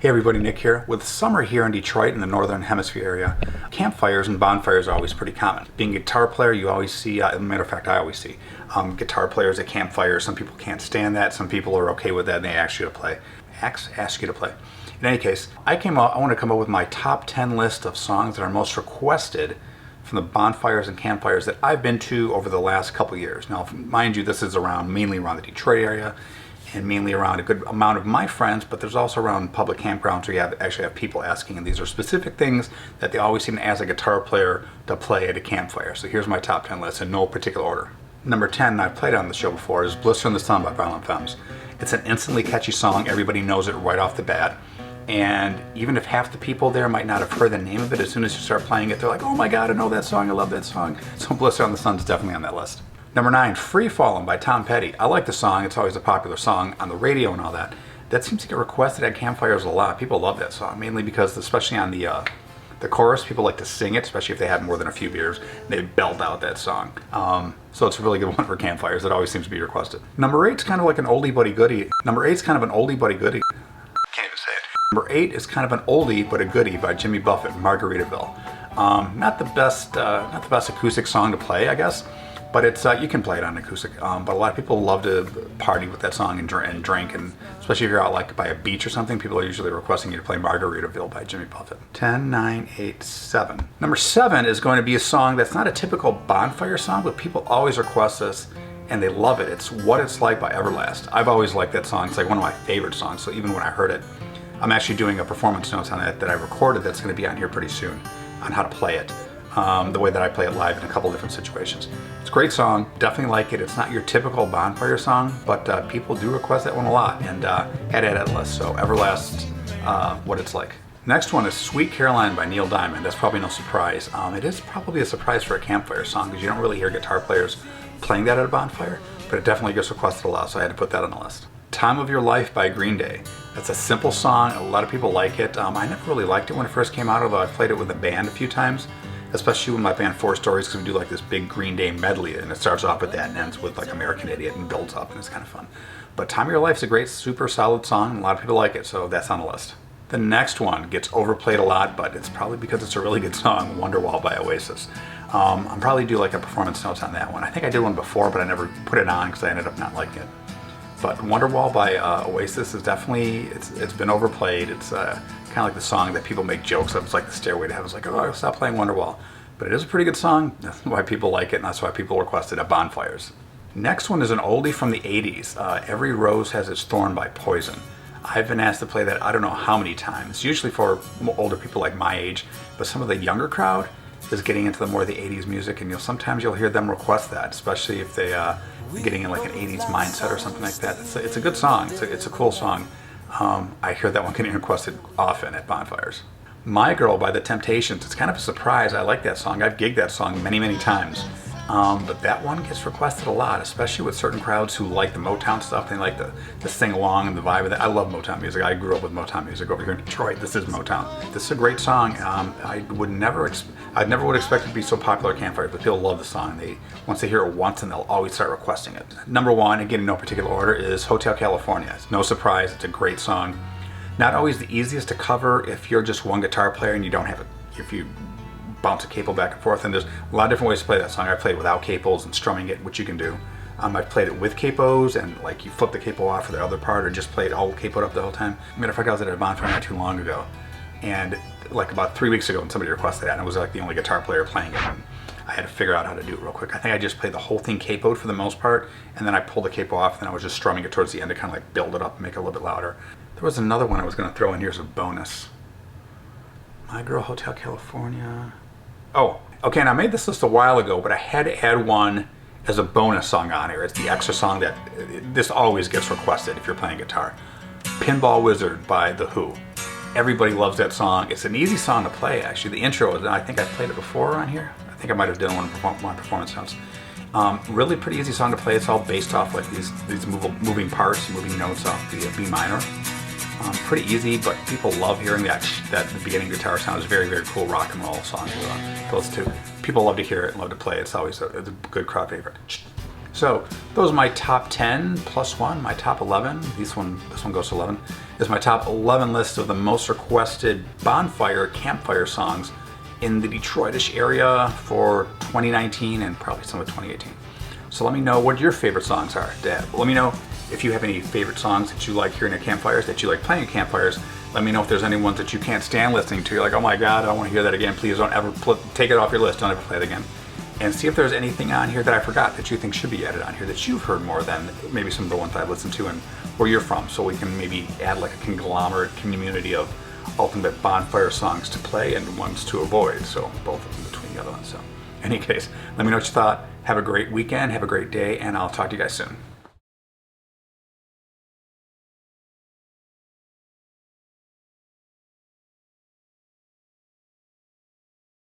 Hey everybody, Nick here. With summer here in Detroit in the northern hemisphere area, campfires and bonfires are always pretty common. Being a guitar player, you always see, as a matter of fact, I always see guitar players at campfires. Some people can't stand that. Some people are okay with that and they ask you to play. Ask you to play. In any case, I want to come up with my top 10 list of songs that are most requested from the bonfires and campfires that I've been to over the last couple years. Now, mind you, this is mainly around the Detroit area, and mainly around a good amount of my friends, but there's also around public campgrounds where you actually have people asking, and these are specific things that they always seem to ask a guitar player to play at a campfire. So here's my top 10 list in no particular order. Number 10, and I've played on the show before, is Blister in the Sun by Violent Femmes. It's an instantly catchy song. Everybody knows it right off the bat. And even if half the people there might not have heard the name of it, as soon as you start playing it, they're like, oh my God, I know that song, I love that song. So Blister in the Sun is definitely on that list. Number 9, Free Fallin' by Tom Petty. I like the song. It's always a popular song on the radio and all that. That seems to get requested at campfires a lot. People love that song, mainly because, especially on the chorus, people like to sing it, especially if they have more than a few beers. They belt out that song. So it's a really good one for campfires. It always seems to be requested. Number 8 is kind of like an oldie but a goodie. Number 8 is kind of an oldie but a goodie. Can't even say it. Number 8 is kind of an oldie but a goodie by Jimmy Buffett, Margaritaville. Not the best acoustic song to play, I guess. But it's you can play it on acoustic. But a lot of people love to party with that song and drink, and especially if you're out like by a beach or something, people are usually requesting you to play Margaritaville by Jimmy Buffett. 10, 9, 8, 7. Number 7 is going to be a song that's not a typical bonfire song, but people always request this and they love it. It's What It's Like by Everlast. I've always liked that song. It's like one of my favorite songs. So even when I heard it, I'm actually doing a performance notes on it that I recorded that's going to be on here pretty soon on how to play it. The way that I play it live in a couple different situations. It's a great song, definitely like it. It's not your typical bonfire song, but people do request that one a lot, and had it at a list. So Everlast, What It's Like. Next one is Sweet Caroline by Neil Diamond. That's probably no surprise. It is probably a surprise for a campfire song because you don't really hear guitar players playing that at a bonfire, but it definitely gets requested a lot, so I had to put that on the list. Time of Your Life by Green Day. That's a simple song, a lot of people like it. I never really liked it when it first came out, although I played it with a band a few times. Especially with my band Four Stories, because we do like this big Green Day medley, and it starts off with that and ends with like American Idiot and builds up, and it's kind of fun. But Time of Your Life's a great, super solid song, and a lot of people like it, so that's on the list. The next one gets overplayed a lot, but it's probably because it's a really good song, Wonderwall by Oasis. I'll probably do like a performance notes on that one. I think I did one before, but I never put it on because I ended up not liking it. But Wonderwall by Oasis is definitely, it's been overplayed. It's kind of like the song that people make jokes of. It's like the Stairway to Heaven. It's like, oh, I'll stop playing Wonderwall. But it is a pretty good song. That's why people like it, and that's why people request it at bonfires. Next one is an oldie from the 80s. Every Rose Has Its Thorn by Poison. I've been asked to play that I don't know how many times, usually for older people like my age, but some of the younger crowd is getting into the more of the 80s music, and sometimes you'll hear them request that, especially if they getting in like an 80s mindset or something like that. It's a good song. It's a cool song. I hear that one getting requested often at bonfires. My Girl by The Temptations. It's kind of a surprise. I like that song. I've gigged that song many, many times. But that one gets requested a lot, especially with certain crowds who like the Motown stuff. They like to sing along and the vibe of that. I love Motown music. I grew up with Motown music over here in Detroit. This is Motown. This is a great song. I never would expect it to be so popular at campfires, but people love the song. Once they hear it once, and they'll always start requesting it. Number 1, again in no particular order, is Hotel California. It's no surprise. It's a great song. Not always the easiest to cover if you're just one guitar player and you don't have it. If you bounce a capo back and forth, and there's a lot of different ways to play that song. I played it without capos and strumming it, which you can do. I've played it with capos, and like you flip the capo off for the other part, or just play it all capoed up the whole time. Matter of fact, I was at a bonfire not too long ago, and like about 3 weeks ago, when somebody requested that, and I was like the only guitar player playing it, and I had to figure out how to do it real quick. I think I just played the whole thing capoed for the most part, and then I pulled the capo off, and then I was just strumming it towards the end to kind of like build it up and make it a little bit louder. There was another one I was going to throw in here as a bonus. My Girl, Hotel California. Oh, okay, and I made this list a while ago, but I had to add one as a bonus song on here. It's the extra song that this always gets requested if you're playing guitar. Pinball Wizard by The Who. Everybody loves that song. It's an easy song to play, actually. The intro, I think I played it before on here. I think I might have done one of my performance notes. Really pretty easy song to play. It's all based off like these moving parts, moving notes off the B minor. Pretty easy, but people love hearing that the beginning guitar sound. Is very, very cool rock and roll song. Those two. People love to hear it and love to play it. It's always a good crowd favorite. So those are my top 10 plus one, my top 11. This one goes to 11. Is my top 11 list of the most requested bonfire campfire songs in the Detroitish area for 2019 and probably some of 2018. So let me know what your favorite songs are, Dad. Let me know if you have any favorite songs that you like hearing at campfires, that you like playing at campfires. Let me know if there's any ones that you can't stand listening to. You're like, oh my God, I don't want to hear that again. Please don't ever take it off your list. Don't ever play it again. And see if there's anything on here that I forgot that you think should be added on here that you've heard more than maybe some of the ones I've listened to and where you're from. So we can maybe add like a conglomerate community of ultimate bonfire songs to play and ones to avoid. So both of them between the other ones. So in any case, let me know what you thought. Have a great weekend. Have a great day. And I'll talk to you guys soon.